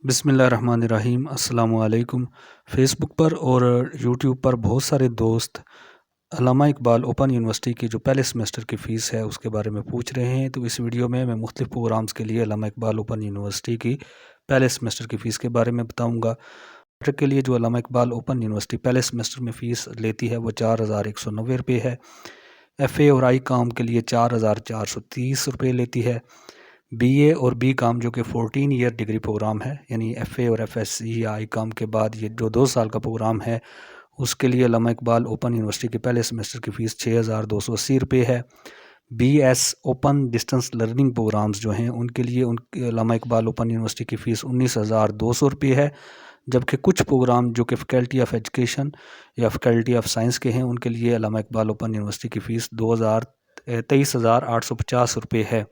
बिस्मिल्लाहिर्रहमानिर्रहीम। अस्सलामु अलैकुम। फ़ेसबुक पर और यूट्यूब पर बहुत सारे दोस्त अल्लामा इकबाल ओपन यूनिवर्सिटी की जो पहले सेमेस्टर की फ़ीस है उसके बारे में पूछ रहे हैं। तो इस वीडियो में मैं मुख्तलिफ़ प्रोग्राम्स के लिए अल्लामा इकबाल ओपन यूनिवर्सिटी की पहले सेमेस्टर की फ़ीस के बारे में बताऊँगा। सेमेस्टर के लिए जो अल्लामा इकबाल ओपन यूनिवर्सिटी पहले सेमेस्टर में फ़ीस लेती है वो 4190 रुपये है। FA और आई काम के लिए 4430 रुपये लेती है। BA और बी काम जो कि 14 ईयर डिग्री प्रोग्राम है, यानी FA और FSC या आई काम के बाद ये जो 2 साल का प्रोग्राम है उसके लिए अल्लामा इकबाल ओपन यूनिवर्सिटी के पहले सेमेस्टर की फ़ीस 6280 रुपये है। BS open distance learning programmes जो हैं उनके लिए उनके अल्लामा इकबाल ओपन यूनिवर्सिटी की फ़ीस 19200 रुपये है। जबकि कुछ प्रोग्राम जो कि फ़ैकल्टी ऑफ एजुकेशन या फ़ैकल्टी ऑफ साइंस के हैं उनके लिए अल्लामा इकबाल ओपन यूनिवर्सिटी की फ़ीस 23,850 रुपये है।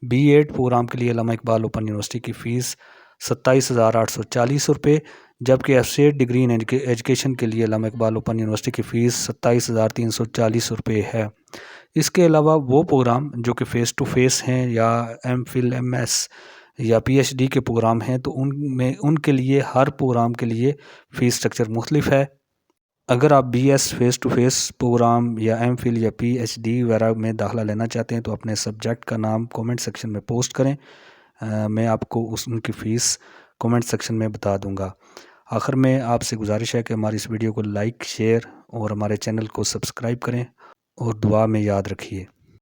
B.Ed प्रोग्राम के लिए अल्लामा इकबाल ओपन यूनिवर्सिटी की फ़ीस 27,840 रुपये, जबकि एफसेट डिग्री इन एजुकेशन के लिए अल्लामा इकबाल ओपन यूनिवर्सिटी की फ़ीस 27,340 रुपये है। इसके अलावा वो प्रोग्राम जो कि फ़ेस टू फेस हैं या MPhil MS या PhD के प्रोग्राम हैं तो उनमें उनके लिए हर प्रोग्राम के लिए फ़ीस स्ट्रक्चर मुख्तलिफ है। अगर आप BS face to face programme या MPhil या PhD वगैरह में दाखिला लेना चाहते हैं तो अपने सब्जेक्ट का नाम कमेंट सेक्शन में पोस्ट करें। मैं आपको उनकी फ़ीस कमेंट सेक्शन में बता दूंगा। आखिर में आपसे गुजारिश है कि हमारी इस वीडियो को लाइक शेयर और हमारे चैनल को सब्सक्राइब करें और दुआ में याद रखिए।